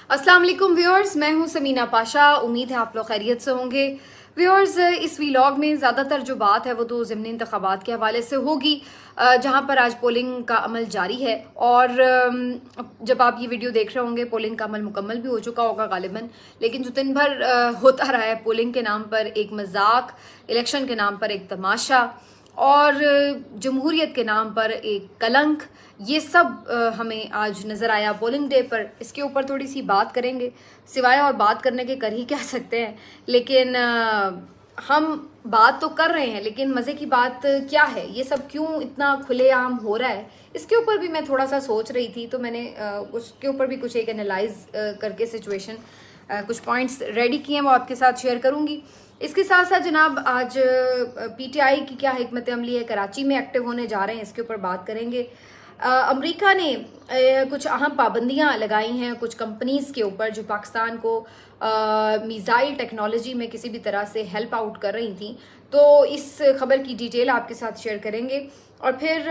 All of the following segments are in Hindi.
अस्सलाम वालेकुम व्यूअर्स, मैं हूं समीना पाशा। उम्मीद है आप लोग खैरियत से होंगे। व्यूअर्स, इस व्लॉग में ज़्यादातर जो बात है वो तो ज़िमनी इंतखाबात के हवाले से होगी, जहां पर आज पोलिंग का अमल जारी है। और जब आप ये वीडियो देख रहे होंगे पोलिंग का अमल मुकम्मल भी हो चुका होगा गालिबन। लेकिन जो दिन भर होता रहा है पोलिंग के नाम पर एक मजाक, इलेक्शन के नाम पर एक तमाशा और जमहूरियत के नाम पर एक कलंक, ये सब हमें आज नज़र आया पोलिंग डे पर। इसके ऊपर थोड़ी सी बात करेंगे। सिवाय और बात करने के कर ही क्या सकते हैं, लेकिन हम बात तो कर रहे हैं, लेकिन मज़े की बात क्या है, ये सब क्यों इतना खुलेआम हो रहा है, इसके ऊपर भी मैं थोड़ा सा सोच रही थी। तो मैंने उसके ऊपर भी कुछ एक एनालाइज करके सिचुएशन कुछ पॉइंट्स रेडी किए हैं, वो आपके साथ शेयर करूंगी। इसके साथ साथ जनाब आज पीटीआई की क्या हिकमत अमली है, कराची में एक्टिव होने जा रहे हैं, इसके ऊपर बात करेंगे। अमेरिका ने कुछ अहम पाबंदियां लगाई हैं कुछ कंपनीज के ऊपर जो पाकिस्तान को मिसाइल टेक्नोलॉजी में किसी भी तरह से हेल्प आउट कर रही थी। तो इस खबर की डिटेल आपके साथ शेयर करेंगे। और फिर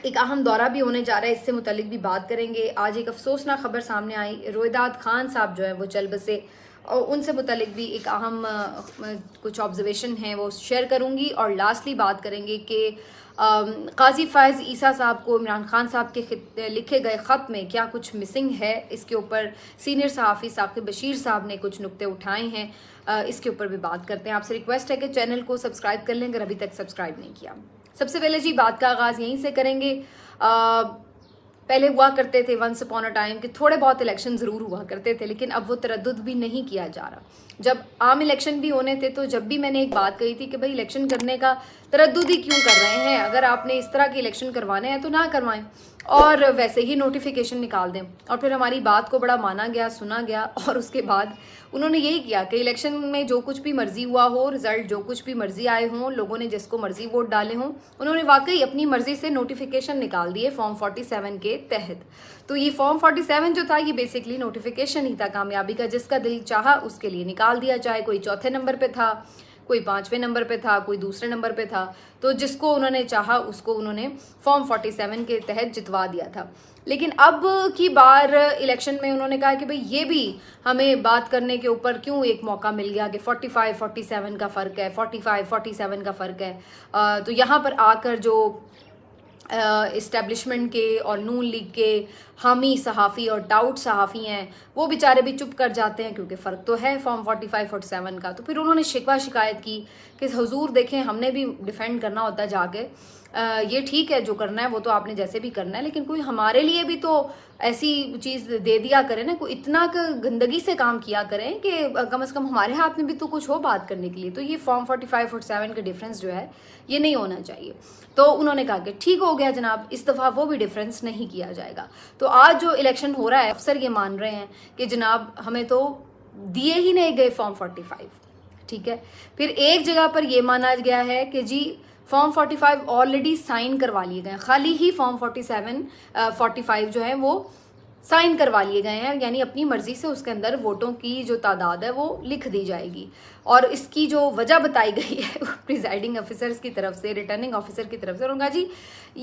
एक अहम दौरा भी होने जा रहा है, इससे मुतालिक भी बात करेंगे। आज एक अफसोसनाक खबर सामने आई, रोहिदाद खान साहब जो है वो चल बसे, और उनसे मुतालिक भी एक अहम कुछ ऑब्जर्वेशन हैं वो शेयर करूंगी। और लास्टली बात करेंगे कि काजी फ़ायज़ ईसा साहब को इमरान खान साहब के लिखे गए ख़त में क्या कुछ मिसिंग है, इसके ऊपर सीनियर सहाफ़ी साकिब बशीर साहब ने कुछ नुक्ते उठाए हैं, इसके ऊपर भी बात करते हैं। आपसे रिक्वेस्ट है कि चैनल को सब्सक्राइब कर लें अगर अभी तक सब्सक्राइब नहीं किया। सबसे पहले जी बात का आगाज़ यहीं से करेंगे। पहले हुआ करते थे वंस अपॉन अ टाइम कि थोड़े बहुत इलेक्शन ज़रूर हुआ करते थे, लेकिन अब वो तरद्दुद भी नहीं किया जा रहा। जब आम इलेक्शन भी होने थे तो जब भी मैंने एक बात कही थी कि भाई इलेक्शन करने का तरद्दुद ही क्यों कर रहे हैं, अगर आपने इस तरह के इलेक्शन करवाने हैं तो ना करवाएं और वैसे ही नोटिफिकेशन निकाल दें। और फिर हमारी बात को बड़ा माना गया, सुना गया, और उसके बाद उन्होंने यही किया कि इलेक्शन में जो कुछ भी मर्जी हुआ हो, रिजल्ट जो कुछ भी मर्जी आए हों, लोगों ने जिसको मर्जी वोट डाले हों, उन्होंने वाकई अपनी मर्जी से नोटिफिकेशन निकाल दिए फॉर्म 47 के तहत। तो ये फॉर्म 47 जो था ये बेसिकली नोटिफिकेशन ही था कामयाबी का, जिसका दिल चाहा उसके लिए निकाल दिया, चाहे कोई चौथे नंबर पे था, कोई 5वें नंबर पे था, कोई दूसरे नंबर पे था। तो जिसको उन्होंने चाहा उसको उन्होंने फॉर्म 47 के तहत जितवा दिया था। लेकिन अब की बार इलेक्शन में उन्होंने कहा कि भाई ये भी हमें बात करने के ऊपर क्यों एक मौका मिल गया कि 45-47 का फ़र्क है, 45-47 का फ़र्क है। तो यहाँ पर आकर जो इस्टेब्लिशमेंट के और नून लीग के हामी सहाफ़ी और टाउट सहाफ़ी हैं वो बेचारे भी चुप कर जाते हैं, क्योंकि फ़र्क तो है फॉर्म 45-47 का। तो फिर उन्होंने शिकवा शिकायत की कि हुजूर देखें, हमने भी डिफेंड करना होता है जाके, ये ठीक है जो करना है वो तो आपने जैसे भी करना है, लेकिन कोई हमारे लिए भी तो ऐसी चीज़ दे दिया करें ना, कोई इतना गंदगी से काम किया करें कि कम से कम हमारे हाथ में भी तो कुछ हो बात करने के लिए। तो ये फॉर्म 45-47 का डिफरेंस जो है ये नहीं होना चाहिए। तो उन्होंने कहा कि ठीक हो गया जनाब, इस दफ़ा वो भी डिफरेंस नहीं किया जाएगा। तो आज जो इलेक्शन हो रहा है अफसर ये मान रहे हैं कि जनाब हमें तो दिए ही नहीं गए फॉर्म 45, ठीक है। फिर एक जगह पर यह माना गया है कि जी फॉर्म 45 ऑलरेडी साइन करवा लिए गए, खाली ही फॉर्म 45 जो है वो साइन करवा लिए गए हैं, यानी अपनी मर्जी से उसके अंदर वोटों की जो तादाद है वो लिख दी जाएगी। और इसकी जो वजह बताई गई है प्रिजाइडिंग ऑफिसर्स की तरफ से, रिटर्निंग ऑफिसर की तरफ से, उन्होंने कहा जी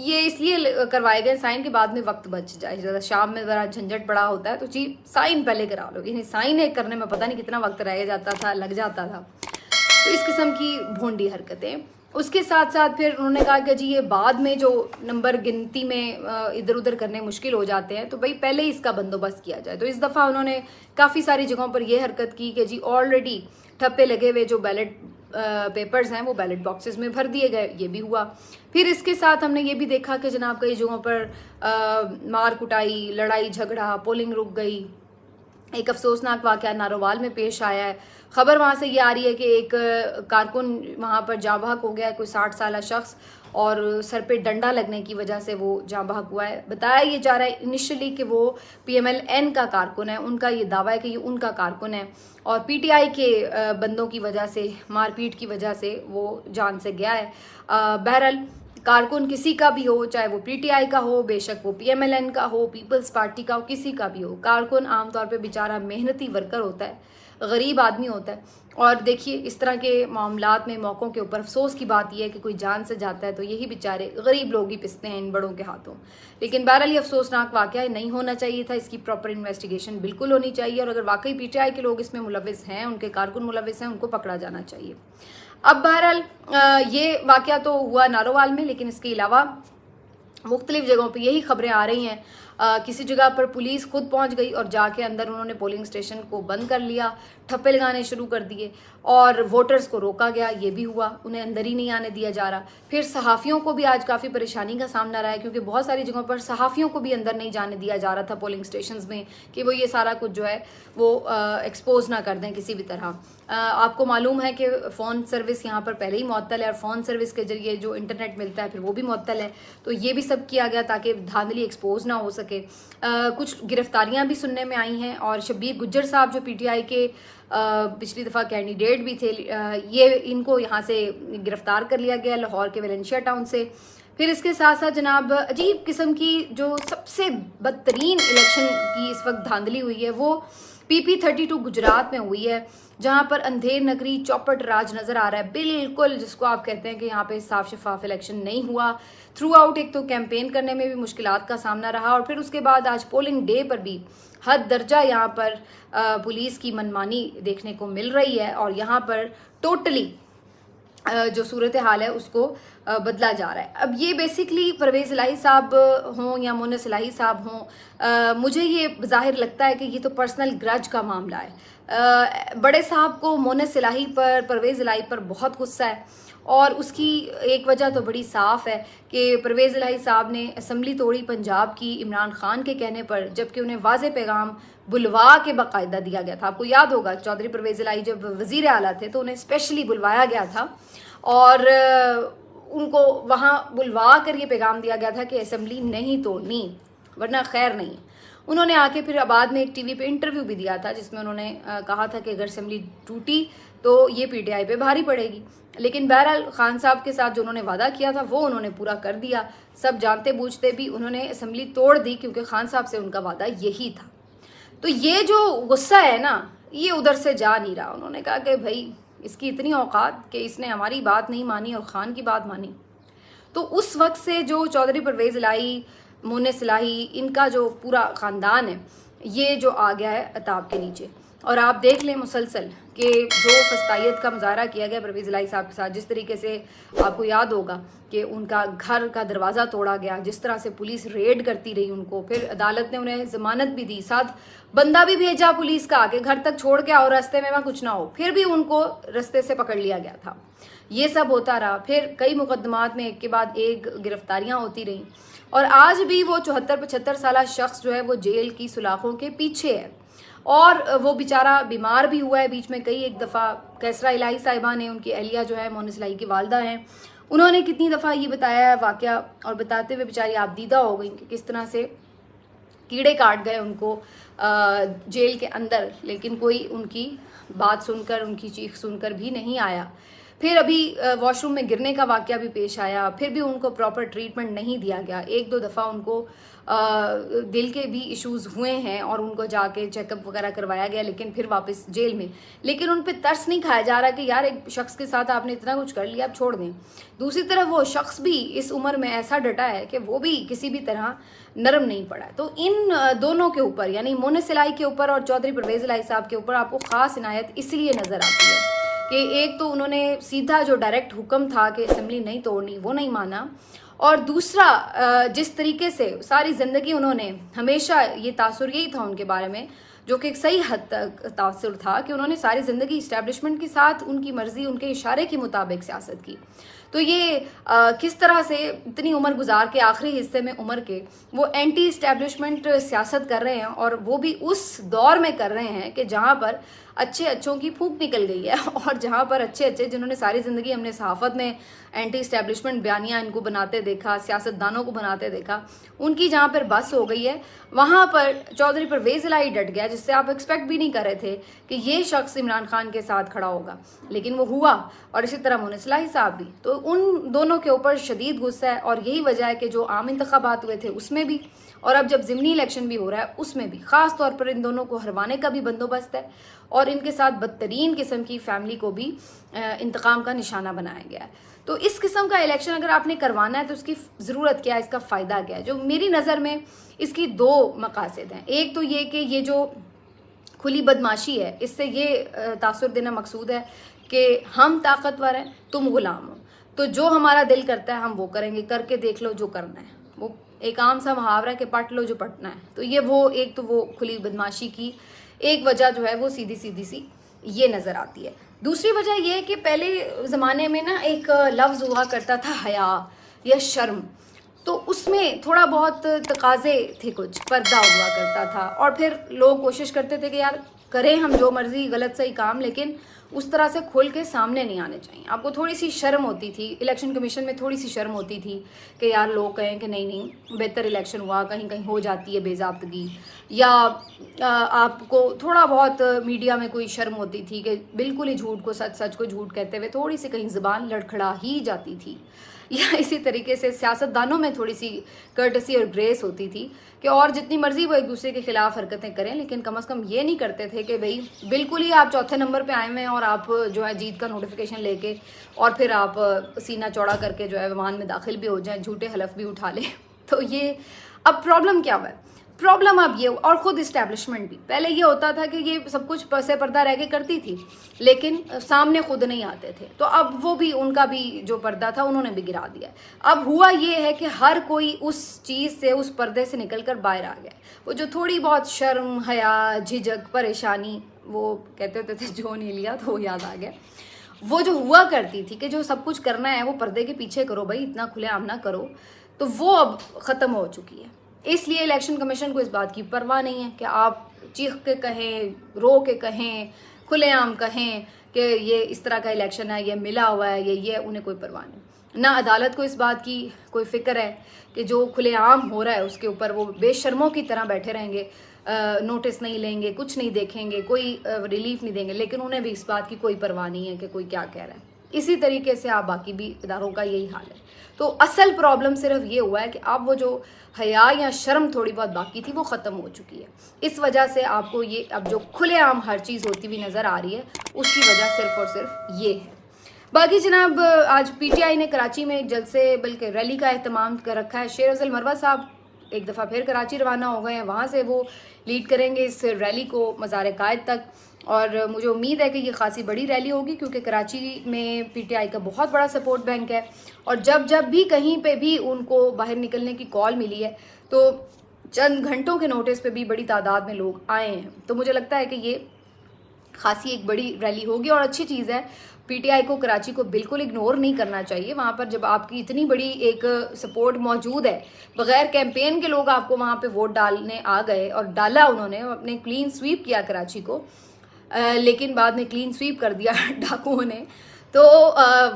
ये इसलिए करवाए गए साइन के बाद में वक्त बच जाए, ज़्यादा शाम में ज़रा झंझट बड़ा होता है, तो जी साइन पहले करा लो। यानी साइन करने में पता नहीं कितना वक्त रह जाता था, लग जाता था। तो इस किस्म की भोंडी हरकतें। उसके साथ साथ फिर उन्होंने कहा कि जी ये बाद में जो नंबर गिनती में इधर उधर करने मुश्किल हो जाते हैं, तो भाई पहले ही इसका बंदोबस्त किया जाए। तो इस दफ़ा उन्होंने काफ़ी सारी जगहों पर यह हरकत की कि जी ऑलरेडी ठप्पे लगे हुए जो बैलेट पेपर्स हैं वो बैलेट बॉक्सेस में भर दिए गए, ये भी हुआ। फिर इसके साथ हमने ये भी देखा कि जनाब कई जगहों पर मार कुटाई, लड़ाई झगड़ा, पोलिंग रुक गई। एक अफसोसनाक वाक़या नारोवाल में पेश आया है। ख़बर वहाँ से ये आ रही है कि एक कारकुन वहाँ पर जाँ बहक हो गया है, कोई 60 साल शख्स, और सर पे डंडा लगने की वजह से वो जाँ बहक हुआ है। बताया ये जा रहा है इनिशियली कि वो PMLN का कारकुन है, उनका ये दावा है कि ये उनका कारकुन है, और PTI के बंदों की वजह से, मारपीट की वजह से वो जान से गया है। बहरहाल कारकुन किसी का भी हो, चाहे वो पीटीआई का हो, बेशक वो पीएमएलएन का हो, पीपल्स पार्टी का हो, किसी का भी हो, कारकुन आमतौर पे बेचारा मेहनती वर्कर होता है, गरीब आदमी होता है। और देखिए इस तरह के मामलात में, मौक़ों के ऊपर अफसोस की बात यह है कि कोई जान से जाता है तो यही बेचारे गरीब लोग ही पिसते हैं इन बड़ों के हाथों। लेकिन बहरहाल ये अफसोसनाक वाक़या नहीं होना चाहिए था, इसकी प्रॉपर इन्वेस्टिगेशन बिल्कुल होनी चाहिए, और अगर वाकई पीटीआई के लोग इसमें मुलविस हैं, उनके कारकुन मुलविस हैं, उनको पकड़ा जाना चाहिए। अब बहरहाल ये वाक़या तो हुआ नारोवाल में, लेकिन इसके अलावा मुख्तलिफ जगहों पे यही खबरें आ रही हैं। किसी जगह पर पुलिस खुद पहुंच गई और जाके अंदर उन्होंने पोलिंग स्टेशन को बंद कर लिया, ठप्पे लगाने शुरू कर दिए, और वोटर्स को रोका गया, ये भी हुआ, उन्हें अंदर ही नहीं आने दिया जा रहा। फिर सहाफ़ियों को भी आज काफ़ी परेशानी का सामना रहा है, क्योंकि बहुत सारी जगहों पर सहाफ़ियों को भी अंदर नहीं जाने दिया जा रहा था पोलिंग स्टेशंस में, कि वो ये सारा कुछ जो है वो एक्सपोज ना कर दें किसी भी तरह। आपको मालूम है कि फ़ोन सर्विस यहाँ पर पहले ही मुअत्तल है, और फ़ोन सर्विस के जरिए जो इंटरनेट मिलता है फिर वो भी मुअत्तल है, तो ये भी सब किया गया ताकि धांधली एक्सपोज ना हो सके। कुछ गिरफ्तारियां भी सुनने में आई हैं, और शब्बीर गुज्जर साहब जो पीटीआई के पिछली दफ़ा कैंडिडेट भी थे, ये इनको यहाँ से गिरफ्तार कर लिया गया लाहौर के वेलेंशिया टाउन से। फिर इसके साथ साथ जनाब अजीब किस्म की जो सबसे बदतरीन इलेक्शन की इस वक्त धांधली हुई है वो PP32 गुजरात में हुई है, जहां पर अंधेर नगरी चौपट राज नजर आ रहा है बिल्कुल, जिसको आप कहते हैं कि यहाँ पे साफ शफाफ इलेक्शन नहीं हुआ। थ्रू आउट एक तो कैंपेन करने में भी मुश्किलात का सामना रहा, और फिर उसके बाद आज पोलिंग डे पर भी हद दर्जा यहाँ पर पुलिस की मनमानी देखने को मिल रही है, और यहाँ पर टोटली जो सूरत हाल है उसको बदला जा रहा है। अब ये बेसिकली परवेज़ इलाही साहब हों या मोनिस इलाही साहब हों, मुझे ये ज़ाहिर लगता है कि ये तो पर्सनल ग्रज का मामला है। बड़े साहब को मोनिस इलाही पर, परवेज़ इलाही पर बहुत गुस्सा है, और उसकी एक वजह तो बड़ी साफ़ है कि परवेज़ इलाही साहब ने असम्बली तोड़ी पंजाब की इमरान खान के कहने पर, जबकि उन्हें वाज़े पैगाम बुलवा के बाकायदा दिया गया था। आपको याद होगा चौधरी परवेज़ इलाही जब वज़ीर आला थे तो उन्हें स्पेशली बुलवाया गया था, और उनको वहाँ बुलवा कर ये पैगाम दिया गया था कि असम्बली नहीं तोड़नी वरना खैर नहीं। उन्होंने आके फिर बाद में एक टीवी पे इंटरव्यू भी दिया था, जिसमें उन्होंने कहा था कि अगर असम्बली टूटी तो ये पीटीआई पे भारी पड़ेगी। लेकिन बहरहाल खान साहब के साथ जो उन्होंने वादा किया था वो उन्होंने पूरा कर दिया। सब जानते बूझते भी उन्होंने असम्बली तोड़ दी, क्योंकि खान साहब से उनका वादा यही था। तो ये जो गुस्सा है ना, ये उधर से जा नहीं रहा। उन्होंने कहा कि भाई इसकी इतनी औकात कि इसने हमारी बात नहीं मानी और ख़ान की बात मानी। तो उस वक्त से जो चौधरी परवेज़ इलाही, मोनिस इलाही, इनका जो पूरा ख़ानदान है ये जो आ गया है अताब के नीचे। और आप देख लें मुसलसल कि जो फस्तायत का मुजाहरा किया गया परवेज़ इलाही साहब के साथ, जिस तरीके से आपको याद होगा कि उनका घर का दरवाज़ा तोड़ा गया, जिस तरह से पुलिस रेड करती रही उनको, फिर अदालत ने उन्हें ज़मानत भी दी, साथ बंदा भी भेजा पुलिस का कि घर तक छोड़ के आओ, रास्ते में वहाँ कुछ ना हो, फिर भी उनको रास्ते से पकड़ लिया गया था। ये सब होता रहा। फिर कई मुकदमात में एक के बाद एक गिरफ्तारियाँ होती रहीं, और आज भी वो 74-75 साल शख्स जो है वो जेल की सुलाखों के पीछे है, और वो बेचारा बीमार भी हुआ है बीच में कई एक दफ़ा। कैसरा इलाही साहिबा ने, उनकी अहलिया जो है मोनिस इलाही की वालदा हैं, उन्होंने कितनी दफ़ा ये बताया है वाक़या, और बताते हुए बेचारी आप दीदा हो गई कि किस तरह से कीड़े काट गए उनको जेल के अंदर, लेकिन कोई उनकी बात सुनकर, उनकी चीख सुनकर भी नहीं आया। फिर अभी वॉशरूम में गिरने का वाक़या भी पेश आया, फिर भी उनको प्रॉपर ट्रीटमेंट नहीं दिया गया। एक दो दफ़ा उनको दिल के भी इश्यूज़ हुए हैं और उनको जाके चेकअप वगैरह करवाया गया, लेकिन फिर वापस जेल में। लेकिन उन पे तरस नहीं खाया जा रहा कि यार एक शख्स के साथ आपने इतना कुछ कर लिया, अब छोड़ दें। दूसरी तरफ वो शख्स भी इस उम्र में ऐसा डटा है कि वो भी किसी भी तरह नरम नहीं पड़ा। तो इन दोनों के ऊपर, यानी मोनिस इलाही के ऊपर और चौधरी परवेज़ इलाही साहब के ऊपर आपको ख़ास इनायत इसलिए नज़र आती है कि एक तो उन्होंने सीधा जो डायरेक्ट हुक्म था कि असेंबली नहीं तोड़नी वो नहीं माना, और दूसरा जिस तरीके से सारी ज़िंदगी उन्होंने, हमेशा ये तासुर यही था उनके बारे में, जो कि एक सही हद तक तासुर था कि उन्होंने सारी ज़िंदगी इस्टेब्लिशमेंट के साथ उनकी मर्ज़ी, उनके इशारे के मुताबिक सियासत की। तो ये किस तरह से इतनी उम्र गुजार के आखिरी हिस्से में उम्र के वो एंटी इस्टेब्लिशमेंट सियासत कर रहे हैं, और वो भी उस दौर में कर रहे हैं कि जहाँ पर अच्छे अच्छों की फूंक निकल गई है। और जहाँ पर अच्छे अच्छे जिन्होंने सारी ज़िंदगी हमने सहाफ़त में एंटी इस्टेब्लिशमेंट बयानियाँ इनको बनाते देखा, सियासतदानों को बनाते देखा, उनकी जहाँ पर बस हो गई है वहाँ पर चौधरी परवेज़ इलाही डट गया, जिससे आप एक्सपेक्ट भी नहीं कर रहे थे कि ये शख्स इमरान खान के साथ खड़ा होगा, लेकिन वो हुआ। और इसी तरह मोनिस इलाही साहब भी। तो उन दोनों के ऊपर शदीद गुस्सा है और यही वजह है कि जो आम इंतखाबात हुए थे उसमें भी, और अब जब ज़िमनी इलेक्शन भी हो रहा है उसमें भी, ख़ास तौर पर इन दोनों को हरवाने का भी बंदोबस्त है और इनके साथ बदतरीन किस्म की फैमिली को भी इंतकाम का निशाना बनाया गया है। तो इस किस्म का इलेक्शन अगर आपने करवाना है तो उसकी ज़रूरत क्या है, इसका फ़ायदा क्या है? जो मेरी नज़र में इसकी दो मकासद हैं। एक तो ये कि ये जो खुली बदमाशी है, इससे ये तासुर देना मकसूद है कि हम ताकतवर हैं, तुम गुलाम हो, तो जो हमारा दिल करता है हम वो करेंगे, करके देख लो जो करना है। वो एक आम सा मुहावरा है कि पट लो जो पटना है। तो ये वो एक तो वो खुली बदमाशी की एक वजह जो है वो सीधी सीधी सी ये नज़र आती है। दूसरी वजह ये है कि पहले ज़माने में ना एक लफ्ज़ हुआ करता था हया या शर्म, तो उसमें थोड़ा बहुत तकाजे थे, कुछ पर्दा हुआ करता था और फिर लोग कोशिश करते थे कि यार करें हम जो मर्जी गलत सही काम, लेकिन उस तरह से खुल के सामने नहीं आने चाहिए। आपको थोड़ी सी शर्म होती थी, इलेक्शन कमीशन में थोड़ी सी शर्म होती थी कि यार लोग कहें कि नहीं नहीं बेहतर इलेक्शन हुआ, कहीं कहीं हो जाती है बेज़ाब्तगी, या आपको थोड़ा बहुत मीडिया में कोई शर्म होती थी कि बिल्कुल ही झूठ को सच, सच को झूठ कहते हुए थोड़ी सी कहीं ज़बान लड़खड़ा ही जाती थी। या इसी तरीके से सियासतदानों में थोड़ी सी कर्टसी और ग्रेस होती थी कि और जितनी मर्जी वो एक दूसरे के खिलाफ हरकतें करें, लेकिन कम से कम ये नहीं करते थे कि भाई बिल्कुल ही आप चौथे नंबर पे आए हुए हैं और आप जो है जीत का नोटिफिकेशन लेके और फिर आप सीना चौड़ा करके जो है विमान में दाखिल भी हो जाएं, झूठे हलफ भी उठा लें। तो ये अब प्रॉब्लम क्या हुआ है? प्रॉब्लम अब ये, और ख़ुद इस्टेब्लिशमेंट भी, पहले ये होता था कि ये सब कुछ से पर्दा रह के करती थी लेकिन सामने खुद नहीं आते थे, तो अब वो भी उनका भी जो पर्दा था उन्होंने भी गिरा दिया। अब हुआ ये है कि हर कोई उस चीज़ से, उस पर्दे से निकल कर बाहर आ गया। वो जो थोड़ी बहुत शर्म, हया, झिझक, परेशानी, वो कहते होते थे जो नहीं लिया, तो वो याद आ गया। वो जो हुआ करती थी कि जो सब कुछ करना है वो पर्दे के पीछे करो भाई, इतना खुलेआम ना करो, तो वो अब ख़त्म हो चुकी है। इसलिए इलेक्शन कमीशन को इस बात की परवाह नहीं है कि आप चीख के कहें, रो के कहें, खुलेआम कहें कि ये इस तरह का इलेक्शन है, ये मिला हुआ है, ये उन्हें कोई परवाह नहीं। ना अदालत को इस बात की कोई फ़िक्र है कि जो खुलेआम हो रहा है उसके ऊपर वो बेशर्मों की तरह बैठे रहेंगे, नोटिस नहीं लेंगे, कुछ नहीं देखेंगे, कोई रिलीफ नहीं देंगे, लेकिन उन्हें भी इस बात की कोई परवाह नहीं है कि कोई क्या कह रहा है। इसी तरीके से आप बाकी भी इदारों का यही हाल है। तो असल प्रॉब्लम सिर्फ ये हुआ है कि अब वो जो हया या शर्म थोड़ी बहुत बाकी थी वो ख़त्म हो चुकी है। इस वजह से आपको ये अब जो खुलेआम हर चीज़ होती हुई नज़र आ रही है उसकी वजह सिर्फ और सिर्फ ये है। बाकी जनाब, आज पीटीआई ने कराची में एक जलसे बल्कि रैली का एहतमाम कर रखा है। शेर अफजल मरवा साहब एक दफ़ा फिर कराची रवाना हो गए हैं, वहाँ से वो लीड करेंगे इस रैली को मज़ार कायद तक, और मुझे उम्मीद है कि ये खासी बड़ी रैली होगी क्योंकि कराची में पीटीआई का बहुत बड़ा सपोर्ट बैंक है और जब जब भी कहीं पे भी उनको बाहर निकलने की कॉल मिली है तो चंद घंटों के नोटिस पे भी बड़ी तादाद में लोग आए हैं। तो मुझे लगता है कि ये खासी एक बड़ी रैली होगी और अच्छी चीज़ है। पीटीआई को कराची को बिल्कुल इग्नोर नहीं करना चाहिए। वहाँ पर जब आपकी इतनी बड़ी एक सपोर्ट मौजूद है, बगैर कैंपेन के लोग आपको वहाँ पे वोट डालने आ गए और डाला उन्होंने, अपने क्लीन स्वीप किया कराची को, लेकिन बाद में क्लीन स्वीप कर दिया डाकुओं ने, तो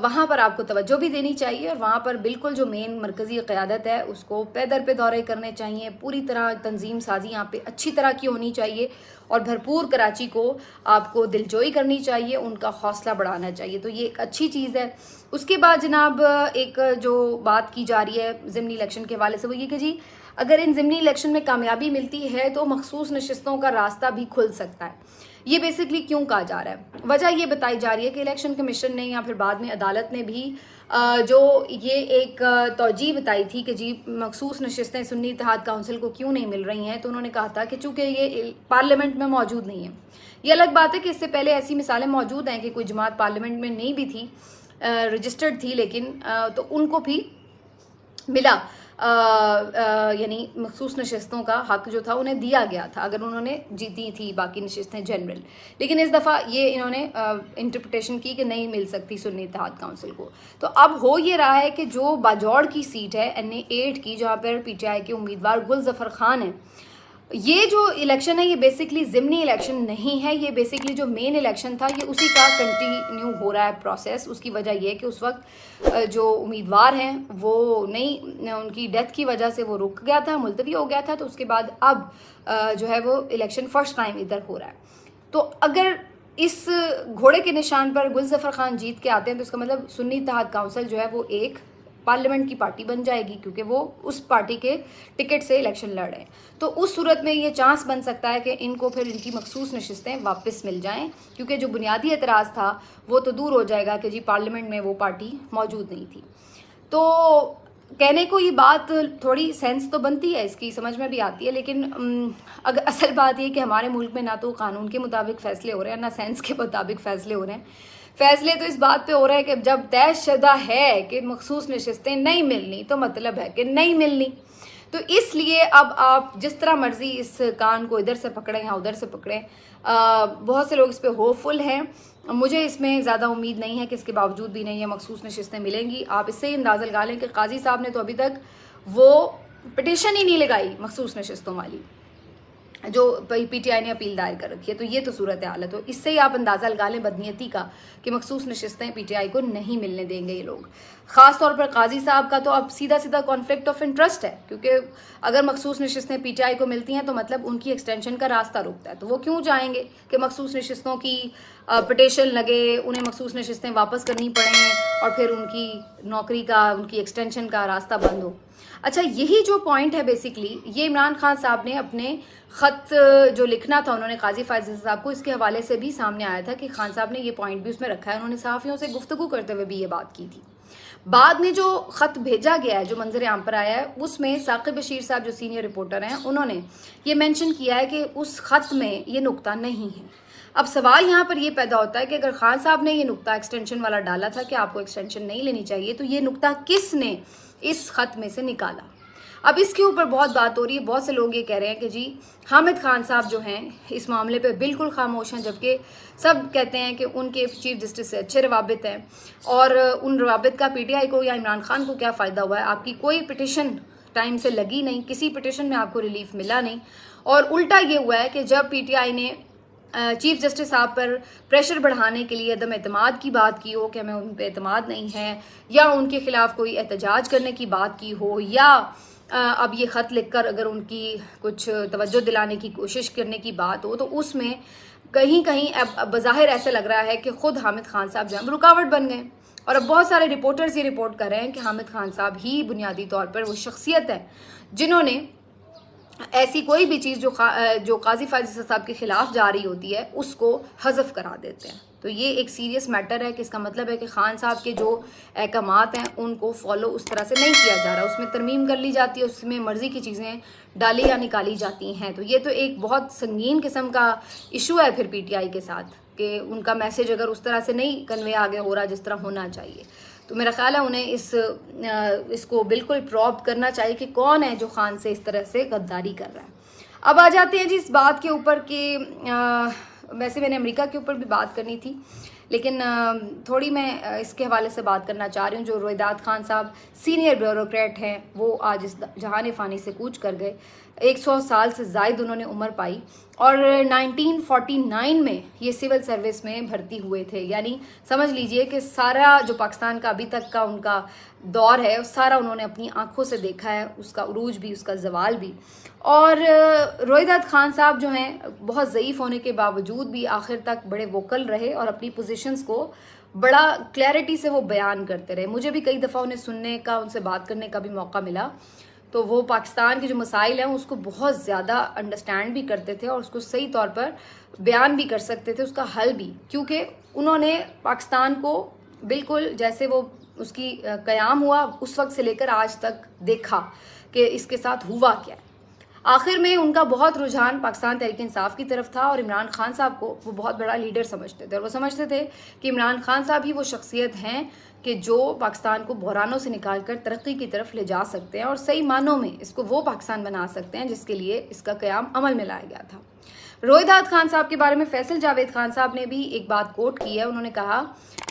वहाँ पर आपको तवज्जो भी देनी चाहिए और वहाँ पर बिल्कुल जो मेन मरकज़ी क़यादत है उसको पैदर पे दौरे करने चाहिए। पूरी तरह तंजीम साजी यहाँ पे अच्छी तरह की होनी चाहिए और भरपूर कराची को आपको दिलजोई करनी चाहिए, उनका हौसला बढ़ाना चाहिए। तो ये एक अच्छी चीज़ है। उसके बाद जनाब एक जो बात की जा रही है ज़िमनी इलेक्शन के हवाले से वो ये कि जी अगर इन ज़िमनी इलेक्शन में कामयाबी मिलती है तो मखसूस नशिस्तों का रास्ता भी खुल सकता है। ये बेसिकली क्यों कहा जा रहा है? वजह ये बताई जा रही है कि इलेक्शन कमीशन ने या फिर बाद में अदालत ने भी जो ये एक तौजीह बताई थी कि जी मखसूस नशिस्तें सुन्नी इत्तेहाद काउंसिल को क्यों नहीं मिल रही हैं, तो उन्होंने कहा था कि चूँकि ये पार्लियामेंट में मौजूद नहीं है। ये अलग बात है कि इससे पहले ऐसी मिसालें मौजूद हैं कि कोई जमात पार्लियामेंट में नहीं भी थी, रजिस्टर्ड थी, लेकिन तो उनको भी मिला, यानी मखसूस नशिस्तों का हक जो था उन्हें दिया गया था अगर उन्होंने जीती थी बाकी नशिस्तें जनरल। लेकिन इस दफ़ा ये इन्होंने इंटरप्रिटेशन की कि नहीं मिल सकती सुन्नी इत्तेहाद काउंसिल को। तो अब हो ये रहा है कि जो बाजौड़ की सीट है NA 8 की, जहाँ पर PTI के उम्मीदवार गुल ज़फ़र खान हैं, ये जो इलेक्शन है ये बेसिकली ज़िमनी इलेक्शन नहीं है, ये बेसिकली जो मेन इलेक्शन था ये उसी का कंटिन्यू हो रहा है प्रोसेस। उसकी वजह ये है कि उस वक्त जो उम्मीदवार हैं वो नहीं, उनकी डेथ की वजह से वो रुक गया था, मुलतवी हो गया था। तो उसके बाद अब जो है वो इलेक्शन फर्स्ट टाइम इधर हो रहा है। तो अगर इस घोड़े के निशान पर गुलज़फ़र खान जीत के आते हैं तो इसका मतलब सुन्नी इत्तेहाद काउंसिल जो है वो एक पार्लियामेंट की पार्टी बन जाएगी, क्योंकि वो उस पार्टी के टिकट से इलेक्शन लड़ रहे हैं। तो उस सूरत में ये चांस बन सकता है कि इनको फिर इनकी मखसूस नशिस्तें वापस मिल जाएं, क्योंकि जो बुनियादी एतराज़ था वो तो दूर हो जाएगा कि जी पार्लियामेंट में वो पार्टी मौजूद नहीं थी। तो कहने को ये बात थोड़ी सेंस तो बनती है, इसकी समझ में भी आती है, लेकिन अगर असल बात ये कि हमारे मुल्क में ना तो कानून के मुताबिक फ़ैसले हो रहे हैं ना सेंस के मुताबिक फ़ैसले हो रहे हैं। फैसले तो इस बात पे हो रहा है कि जब तयशुदा है कि मखसूस नशिस्तें नहीं मिलनी तो मतलब है कि नहीं मिलनी। तो इसलिए अब आप जिस तरह मर्जी इस कान को इधर से पकड़ें या उधर से पकड़ें, बहुत से लोग इस पे होपफुल हैं। मुझे इसमें ज़्यादा उम्मीद नहीं है कि इसके बावजूद भी नहीं है मखसूस नशिस्तें मिलेंगी। आप इससे ही अंदाज़ा लगा लें कि काजी साहब ने तो अभी तक वो पिटिशन ही नहीं लगाई मखसूस नशिस्तों वाली, जो पीटीआई ने अपील दायर कर रखी है। तो ये तो सूरत हाल है। तो इससे ही आप अंदाज़ा लगा लें बदनीयती का कि मखसूस नशिस्तें पीटीआई को नहीं मिलने देंगे ये लोग। ख़ास तौर पर काजी साहब का तो अब सीधा सीधा कॉन्फ्लिक्ट ऑफ इंटरेस्ट है, क्योंकि अगर मखसूस नशिस्तें पीटीआई को मिलती हैं तो मतलब उनकी एक्सटेंशन का रास्ता रुकता है। तो वो क्यों चाहेंगे कि मखसूस नशिस्तों की पिटिशन लगे, उन्हें मखसूस नशिस्तें वापस करनी पड़ें और फिर उनकी नौकरी का, उनकी एक्सटेंशन का रास्ता बंद हो। अच्छा, यही जो पॉइंट है बेसिकली, ये इमरान खान साहब ने अपने ख़त जो लिखना था उन्होंने काजी फायज़ल साहब को, इसके हवाले से भी सामने आया था कि खान साहब ने ये पॉइंट भी उसमें रखा है। उन्होंने सहाफ़ियों से गुफ्तगू करते हुए भी ये बात की थी। बाद में जो ख़त भेजा गया है, जो मंजर आम पर आया है, उसमें साकिब बशीर साहब जो सीनियर रिपोर्टर हैं उन्होंने ये मेंशन किया है कि उस ख़त में ये नुक्ता नहीं है। अब सवाल यहाँ पर ये पैदा होता है कि अगर खान साहब ने ये नुक्ता एक्सटेंशन वाला डाला था कि आपको एक्सटेंशन नहीं लेनी चाहिए, तो ये नुक्ता किसने इस ख़त में से निकाला? अब इसके ऊपर बहुत बात हो रही है। बहुत से लोग ये कह रहे हैं कि जी हामिद खान साहब जो हैं इस मामले पे बिल्कुल खामोश हैं, जबकि सब कहते हैं कि उनके चीफ जस्टिस से अच्छे रवाबित हैं और उन रवाबित का पीटीआई को या इमरान खान को क्या फ़ायदा हुआ है? आपकी कोई पिटिशन टाइम से लगी नहीं, किसी पिटिशन में आपको रिलीफ मिला नहीं, और उल्टा ये हुआ है कि जब पीटीआई ने चीफ जस्टिस साहब पर प्रेशर बढ़ाने के लिए अदम एतमाद की बात की हो कि हमें उन पर एतमाद नहीं है, या उनके खिलाफ कोई एहतजाज करने की बात की हो, या अब ये ख़त लिखकर अगर उनकी कुछ तवज्जो दिलाने की कोशिश करने की बात हो, तो उसमें कहीं कहीं अब बज़ाहिर ऐसा लग रहा है कि ख़ुद हामिद खान साहब जो हैं रुकावट बन गए। और अब बहुत सारे रिपोर्टर्स ये रिपोर्ट कर रहे हैं कि हामिद खान साहब ही बुनियादी तौर पर वो शख्सियत है जिन्होंने ऐसी कोई भी चीज़ जो काजी फायज़ल साहब के खिलाफ जा रही होती है उसको हज़फ करा देते हैं। तो ये एक सीरियस मैटर है कि इसका मतलब है कि खान साहब के जो अहकामात हैं उनको फॉलो उस तरह से नहीं किया जा रहा, उसमें तरमीम कर ली जाती है, उसमें मर्ज़ी की चीज़ें डाली या निकाली जाती हैं। तो ये तो एक बहुत संगीन किस्म का इशू है फिर पीटीआई के साथ, कि उनका मैसेज अगर उस तरह से नहीं कन्वे आगे हो रहा जिस तरह होना चाहिए। तो मेरा ख्याल है उन्हें इसको बिल्कुल प्रॉब करना चाहिए कि कौन है जो खान से इस तरह से गद्दारी कर रहा है। अब आ जाते हैं जी इस बात के ऊपर कि वैसे मैंने अमेरिका के ऊपर भी बात करनी थी, लेकिन थोड़ी मैं इसके हवाले से बात करना चाह रही हूँ। जो रोहिदाद खान साहब सीनियर ब्यूरोक्रेट हैं वो आज इस जहान फ़ानी से कूच कर गए। 100 साल से ज़ायद उन्होंने उम्र पाई और 1949 में ये सिविल सर्विस में भर्ती हुए थे। यानी समझ लीजिए कि सारा जो पाकिस्तान का अभी तक का उनका दौर है सारा उन्होंने अपनी आंखों से देखा है, उसका उरूज भी, उसका जवाल भी। और रोहिदाद खान साहब जो हैं बहुत ज़ईफ़ होने के बावजूद भी आखिर तक बड़े वोकल रहे और अपनी पोजीशंस को बड़ा क्लैरिटी से वो बयान करते रहे। मुझे भी कई दफ़ा उन्हें सुनने का, उनसे बात करने का भी मौका मिला। तो वो पाकिस्तान के जो मसाइल हैं उसको बहुत ज़्यादा अंडरस्टैंड भी करते थे और उसको सही तौर पर बयान भी कर सकते थे, उसका हल भी, क्योंकि उन्होंने पाकिस्तान को बिल्कुल जैसे वो उसकी क़याम हुआ उस वक्त से लेकर आज तक देखा कि इसके साथ हुआ क्या है। आखिर में उनका बहुत रुझान पाकिस्तान तहरीक इंसाफ की तरफ था और इमरान खान साहब को वो बहुत बड़ा लीडर समझते थे और वो समझते थे कि इमरान खान साहब ही वो शख्सियत हैं कि जो पाकिस्तान को बहरानों से निकाल कर तरक्की की तरफ ले जा सकते हैं और सही मानों में इसको वो पाकिस्तान बना सकते हैं जिसके लिए इसका क़याम अमल में लाया गया था। रोहिदाद खान साहब के बारे में फैसल जावेद खान साहब ने भी एक बात कोट की है। उन्होंने कहा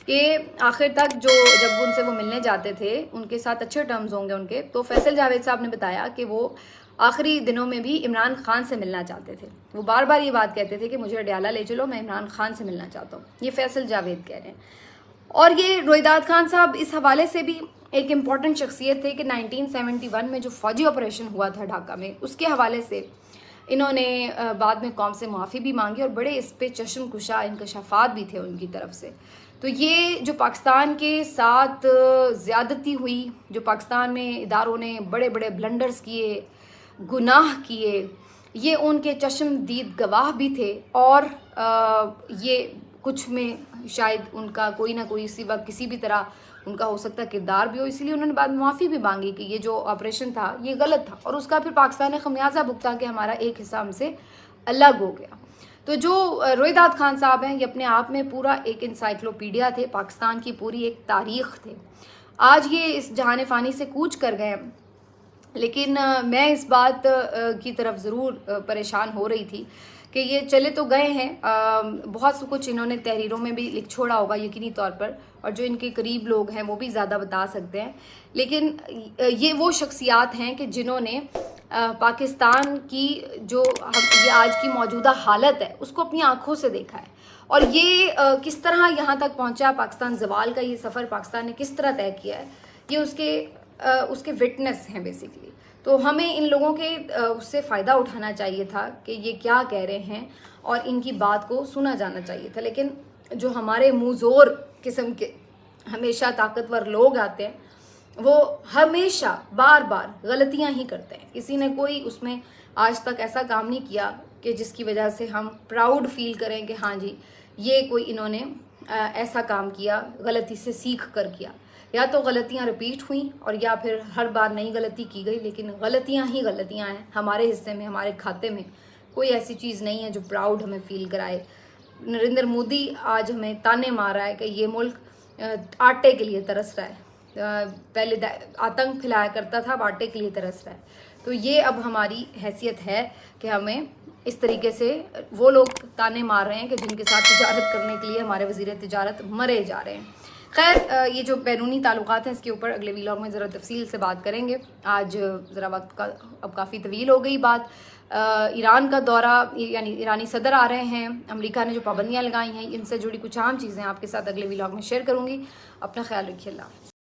कि आखिर तक जब उनसे वो मिलने जाते थे उनके साथ अच्छे टर्म्स होंगे उनके, तो फैसल जावेद साहब ने बताया कि वो आखिरी दिनों में भी इमरान खान से मिलना चाहते थे। वो बार बार ये बात कहते थे कि मुझे अडयाला ले चलो, मैं इमरान खान से मिलना चाहता हूँ। ये फैसल जावेद कह रहे हैं। और ये रोहिदाद खान साहब इस हवाले से भी एक इम्पॉर्टेंट शख्सियत थे कि 1971 में जो फौजी ऑपरेशन हुआ था ढाका में, उसके हवाले से इन्होंने बाद में कौम से माफ़ी भी मांगी और बड़े इस पे चश्म कुशा इंकशाफात भी थे उनकी तरफ से। तो ये जो पाकिस्तान के साथ ज़्यादती हुई, जो पाकिस्तान में इदारों ने बड़े बड़े ब्लंडर्स किए, गुनाह किए, ये उनके चश्मदीद गवाह भी थे। और ये कुछ में शायद उनका कोई ना कोई इसी वक्त किसी भी तरह उनका हो सकता है किरदार भी हो, इसलिए उन्होंने बाद में माफ़ी भी मांगी कि ये जो ऑपरेशन था ये गलत था, और उसका फिर पाकिस्तान ने खमियाजा भुगता कि हमारा एक हिस्सा हमसे अलग हो गया। तो जो रोहिदाद खान साहब हैं, ये अपने आप में पूरा एक इंसाइक्लोपीडिया थे, पाकिस्तान की पूरी एक तारीख थे। आज ये इस जहान फ़ानी से कूच कर गए, लेकिन मैं इस बात की तरफ ज़रूर परेशान हो रही थी कि ये चले तो गए हैं, बहुत कुछ इन्होंने तहरीरों में भी लिख छोड़ा होगा यकीनी तौर पर, और जो इनके करीब लोग हैं वो भी ज़्यादा बता सकते हैं। लेकिन ये वो शख्सियात हैं कि जिन्होंने पाकिस्तान की जो ये आज की मौजूदा हालत है उसको अपनी आंखों से देखा है, और ये किस तरह यहाँ तक पहुँचा, पाकिस्तान ज़वाल का ये सफ़र पाकिस्तान ने किस तरह तय किया है, ये उसके विटनेस हैं बेसिकली। तो हमें इन लोगों के उससे फ़ायदा उठाना चाहिए था कि ये क्या कह रहे हैं और इनकी बात को सुना जाना चाहिए था। लेकिन जो हमारे मुँहज़ोर किस्म के हमेशा ताकतवर लोग आते हैं, वो हमेशा बार बार गलतियां ही करते हैं। किसी ने कोई उसमें आज तक ऐसा काम नहीं किया कि जिसकी वजह से हम प्राउड फील करें कि हाँ जी ये कोई इन्होंने ऐसा काम किया, गलती से सीख कर किया। या तो गलतियां रिपीट हुई और या फिर हर बार नई गलती की गई, लेकिन गलतियां ही गलतियां हैं। हमारे हिस्से में, हमारे खाते में कोई ऐसी चीज़ नहीं है जो प्राउड हमें फील कराए। नरेंद्र मोदी आज हमें ताने मार रहा है कि ये मुल्क आटे के लिए तरस रहा है, पहले आतंक फैलाया करता था, अब आटे के लिए तरस रहा है। तो ये अब हमारी हैसियत है कि हमें इस तरीके से वो लोग ताने मार रहे हैं कि जिनके साथ तिजारत करने के लिए हमारे वज़ीर तिजारत मरे जा रहे हैं। खैर, ये जो बैरूनी ताल्लुकात हैं इसके ऊपर अगले व्लॉग में ज़रा तफसील से बात करेंगे। आज ज़रा वक्त का अब काफ़ी तवील हो गई बात। ईरान का दौरा, यानी ईरानी सदर आ रहे हैं, अमेरिका ने जो पाबंदियाँ लगाई हैं, इनसे जुड़ी कुछ आम चीज़ें आपके साथ अगले व्लॉग में शेयर करूँगी। अपना ख्याल रखिए। अल्लाह।